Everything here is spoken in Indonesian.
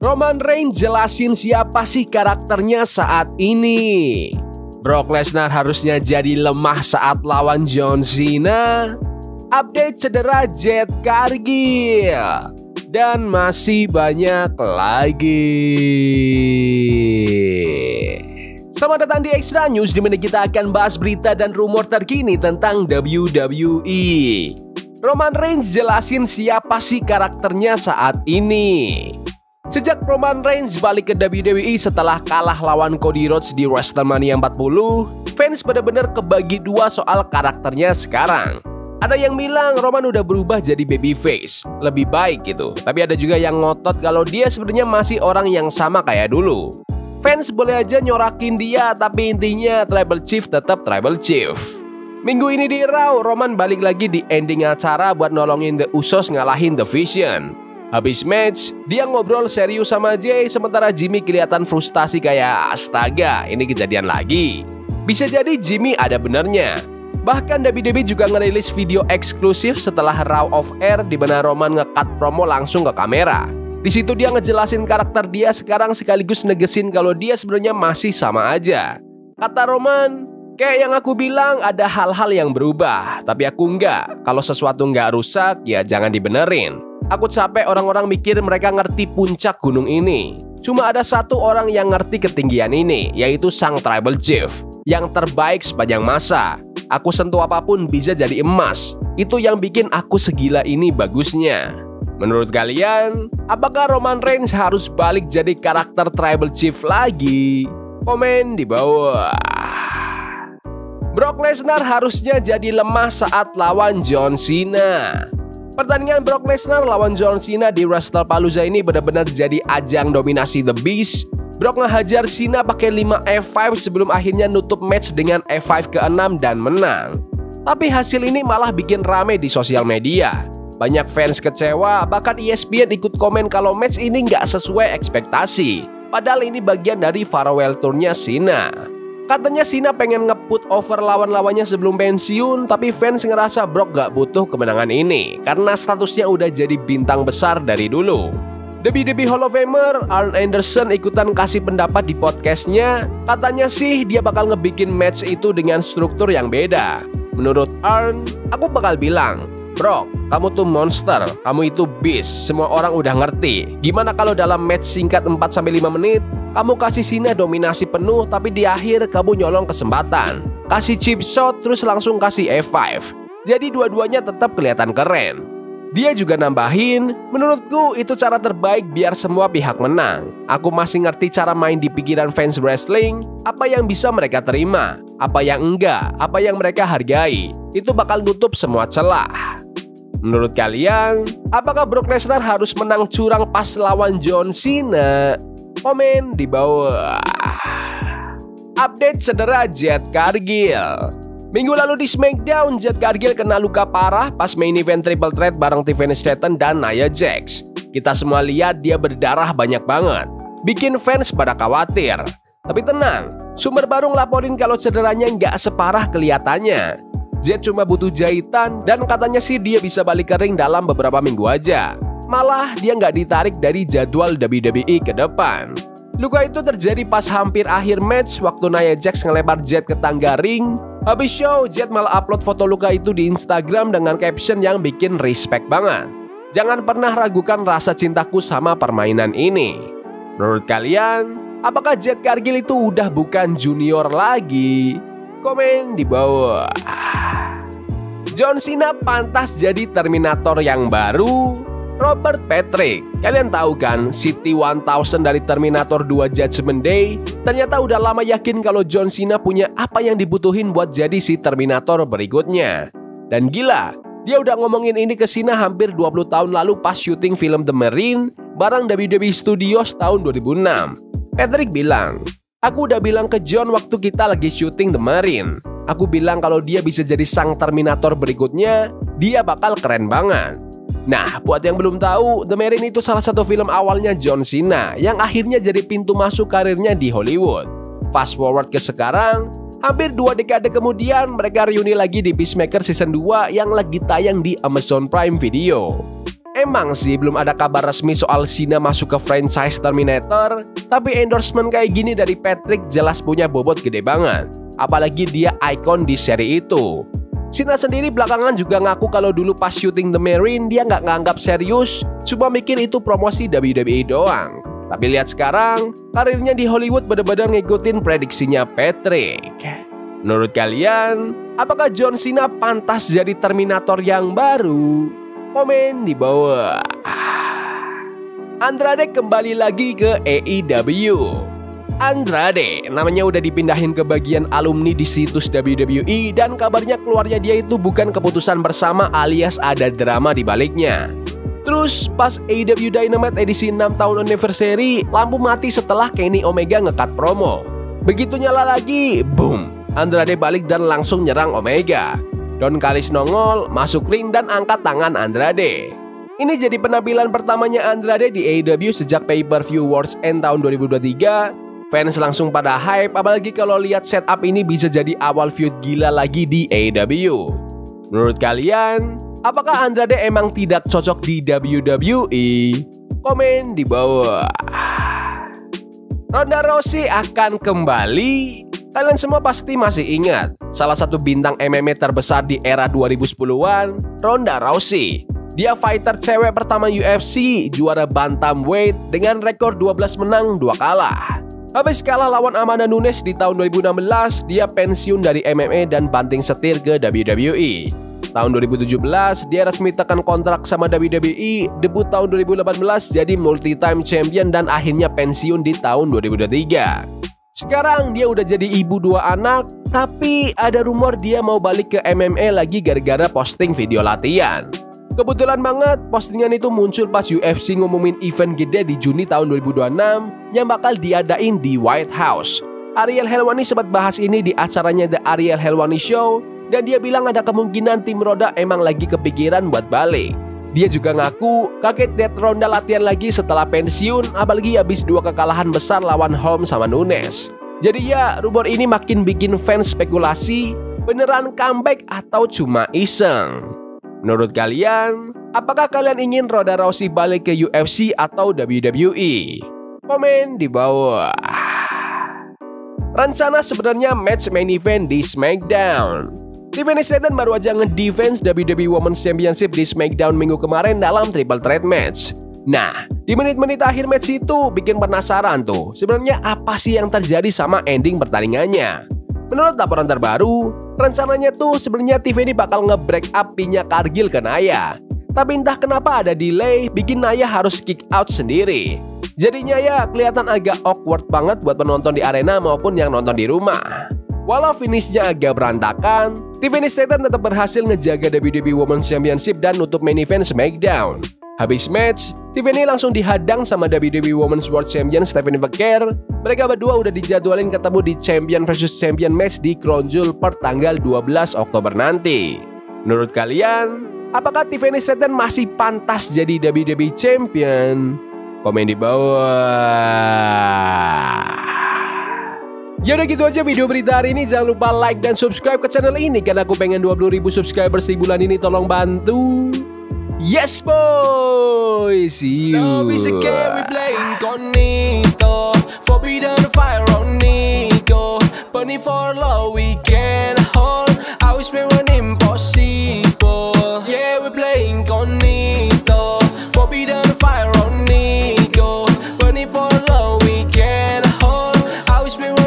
Roman Reigns jelasin siapa sih karakternya saat ini. Brock Lesnar harusnya jadi lemah saat lawan John Cena. Update cedera Jade Cargill. Dan masih banyak lagi. Selamat datang di Extra News, di mana kita akan bahas berita dan rumor terkini tentang WWE. Roman Reigns jelasin siapa sih karakternya saat ini. Sejak Roman Reigns balik ke WWE setelah kalah lawan Cody Rhodes di WrestleMania 40, fans benar-benar kebagi dua soal karakternya sekarang. Ada yang bilang Roman udah berubah jadi babyface, lebih baik gitu. Tapi ada juga yang ngotot kalau dia sebenarnya masih orang yang sama kayak dulu. Fans boleh aja nyorakin dia, tapi intinya Tribal Chief tetap Tribal Chief. Minggu ini di Raw, Roman balik lagi di ending acara buat nolongin The Usos ngalahin The Vision. Habis match, dia ngobrol serius sama Jay, sementara Jimmy kelihatan frustasi kayak astaga, ini kejadian lagi. Bisa jadi Jimmy ada benernya. Bahkan WWE juga ngerilis video eksklusif setelah Raw of Air di mana Roman nge-cut promo langsung ke kamera. Di situ dia ngejelasin karakter dia sekarang sekaligus negesin kalau dia sebenarnya masih sama aja. Kata Roman, kayak yang aku bilang ada hal-hal yang berubah, tapi aku enggak. Kalau sesuatu enggak rusak, ya jangan dibenerin. Aku capek orang-orang mikir mereka ngerti puncak gunung ini. Cuma ada satu orang yang ngerti ketinggian ini, yaitu sang Tribal Chief, yang terbaik sepanjang masa. Aku sentuh apapun bisa jadi emas. Itu yang bikin aku segila ini bagusnya. Menurut kalian, apakah Roman Reigns harus balik jadi karakter Tribal Chief lagi? Komen di bawah. Brock Lesnar harusnya jadi lemah saat lawan John Cena. Pertandingan Brock Lesnar lawan John Cena di WrestlePalooza ini benar-benar jadi ajang dominasi The Beast. Brock ngehajar Cena pakai 5 F5 sebelum akhirnya nutup match dengan F5 ke-6 dan menang. Tapi hasil ini malah bikin rame di sosial media. Banyak fans kecewa, bahkan ESPN ikut komen kalau match ini nggak sesuai ekspektasi. Padahal ini bagian dari farewell tournya Cena. Katanya Cena pengen nge-put over lawan-lawannya sebelum pensiun, tapi fans ngerasa Brock gak butuh kemenangan ini karena statusnya udah jadi bintang besar dari dulu. WWE Hall of Famer Arn Anderson ikutan kasih pendapat di podcastnya. Katanya sih dia bakal ngebikin match itu dengan struktur yang beda. Menurut Arn, aku bakal bilang, Brock, kamu tuh monster, kamu itu beast, semua orang udah ngerti. Gimana kalau dalam match singkat 4-5 menit, kamu kasih Cena dominasi penuh tapi di akhir kamu nyolong kesempatan. Kasih chip shot terus langsung kasih F5. Jadi dua-duanya tetap kelihatan keren. Dia juga nambahin, menurutku itu cara terbaik biar semua pihak menang. Aku masih ngerti cara main di pikiran fans wrestling, apa yang bisa mereka terima, apa yang enggak, apa yang mereka hargai. Itu bakal nutup semua celah. Menurut kalian, apakah Brock Lesnar harus menang curang pas lawan John Cena? Komen di bawah. Update cedera Jade Cargill. Minggu lalu di SmackDown, Jade Cargill kena luka parah pas main event Triple Threat bareng Tiffany Stratton dan Nia Jax. Kita semua lihat dia berdarah banyak banget, bikin fans pada khawatir. Tapi tenang, sumber baru ngelaporin kalau cederanya nggak separah kelihatannya. Jade cuma butuh jahitan dan katanya sih dia bisa balik ke ring dalam beberapa minggu aja. Malah dia nggak ditarik dari jadwal WWE ke depan. Luka itu terjadi pas hampir akhir match waktu Nia Jax ngelempar Jade ke tangga ring. Habis show, Jade malah upload foto luka itu di Instagram dengan caption yang bikin respect banget. Jangan pernah ragukan rasa cintaku sama permainan ini. Menurut kalian, apakah Jade Cargill itu udah bukan junior lagi? Komen di bawah. John Cena pantas jadi Terminator yang baru. Robert Patrick, kalian tahu kan si T-1000 dari Terminator 2 Judgment Day? Ternyata udah lama yakin kalau John Cena punya apa yang dibutuhin buat jadi si Terminator berikutnya. Dan gila, dia udah ngomongin ini ke Cena hampir 20 tahun lalu pas syuting film The Marine bareng WWE Studios tahun 2006. Patrick bilang, aku udah bilang ke John waktu kita lagi syuting The Marine. Aku bilang kalau dia bisa jadi sang Terminator berikutnya, dia bakal keren banget. Nah, buat yang belum tahu, The Marine itu salah satu film awalnya John Cena yang akhirnya jadi pintu masuk karirnya di Hollywood. Fast forward ke sekarang, hampir 2 dekade kemudian mereka reuni lagi di Peacemaker Season 2 yang lagi tayang di Amazon Prime Video. Emang sih belum ada kabar resmi soal Cena masuk ke franchise Terminator, tapi endorsement kayak gini dari Patrick jelas punya bobot gede banget. Apalagi dia ikon di seri itu. Cena sendiri belakangan juga ngaku kalau dulu pas syuting The Marine dia nggak nganggap serius, cuma mikir itu promosi WWE doang. Tapi lihat sekarang, karirnya di Hollywood benar-benar ngikutin prediksinya Patrick. Menurut kalian, apakah John Cena pantas jadi Terminator yang baru? Komen di bawah. Andrade kembali lagi ke AEW. Andrade namanya udah dipindahin ke bagian alumni di situs WWE dan kabarnya keluarnya dia itu bukan keputusan bersama alias ada drama di baliknya. Terus pas AEW Dynamite edisi 6 tahun anniversary, lampu mati setelah Kenny Omega ngekat promo. Begitu nyala lagi, boom, Andrade balik dan langsung nyerang Omega. Don Callis nongol, masuk ring dan angkat tangan Andrade. Ini jadi penampilan pertamanya Andrade di AEW sejak pay-per-view World's End tahun 2023. Fans langsung pada hype, apalagi kalau lihat setup ini bisa jadi awal feud gila lagi di AEW. Menurut kalian, apakah Andrade emang tidak cocok di WWE? Komen di bawah. Ronda Rousey akan kembali. Kalian semua pasti masih ingat, salah satu bintang MMA terbesar di era 2010-an, Ronda Rousey. Dia fighter cewek pertama UFC, juara bantamweight dengan rekor 12 menang, 2 kalah. Habis kalah lawan Amanda Nunes di tahun 2016, dia pensiun dari MMA dan banting setir ke WWE. Tahun 2017, dia resmi tekan kontrak sama WWE, debut tahun 2018 jadi multi-time champion dan akhirnya pensiun di tahun 2023. Sekarang dia udah jadi ibu 2 anak, tapi ada rumor dia mau balik ke MMA lagi gara-gara posting video latihan. Kebetulan banget postingan itu muncul pas UFC ngumumin event gede di Juni tahun 2026 yang bakal diadain di White House. Ariel Helwani sempat bahas ini di acaranya The Ariel Helwani Show dan dia bilang ada kemungkinan tim Roda emang lagi kepikiran buat balik. Dia juga ngaku kaget lihat Ronda latihan lagi setelah pensiun, apalagi habis 2 kekalahan besar lawan Holmes sama Nunes. Jadi ya, rumor ini makin bikin fans spekulasi beneran comeback atau cuma iseng. Menurut kalian, apakah kalian ingin Ronda Rousey balik ke UFC atau WWE? Komen di bawah. Rencana sebenarnya match main event di SmackDown. Tiffany Stratton baru aja nge-defense WWE Women's Championship di SmackDown minggu kemarin dalam triple threat match. Nah, di menit-menit akhir match itu bikin penasaran tuh, sebenarnya apa sih yang terjadi sama ending pertandingannya? Menurut laporan terbaru, rencananya tuh sebenarnya Tiffany bakal nge-break up pinnya Cargill ke Nia. Tapi entah kenapa ada delay, bikin Nia harus kick out sendiri. Jadinya ya kelihatan agak awkward banget buat penonton di arena maupun yang nonton di rumah. Walau finishnya agak berantakan, Tiffany Stratton tetap berhasil ngejaga WWE Women's Championship dan nutup main event SmackDown. Habis match, Tiffany langsung dihadang sama WWE Women's World Champion Stephanie McGuire. Mereka berdua udah dijadwalin ketemu di Champion vs Champion match di Crown Jewel per tanggal 12 Oktober nanti. Menurut kalian, apakah Tiffany Stratton masih pantas jadi WWE Champion? Komen di bawah. Ya udah gitu aja video berita hari ini. Jangan lupa like dan subscribe ke channel ini karena aku pengen 20.000 subscribers di bulan ini. Tolong bantu. Yes boy. See you. Love is a game we play incognito. Forbidden fire on Nico. Bunny for love we can hold. I wish we were impossible. Yeah we play incognito. Forbidden fire on Nico. Bunny for love we can hold. I wish we were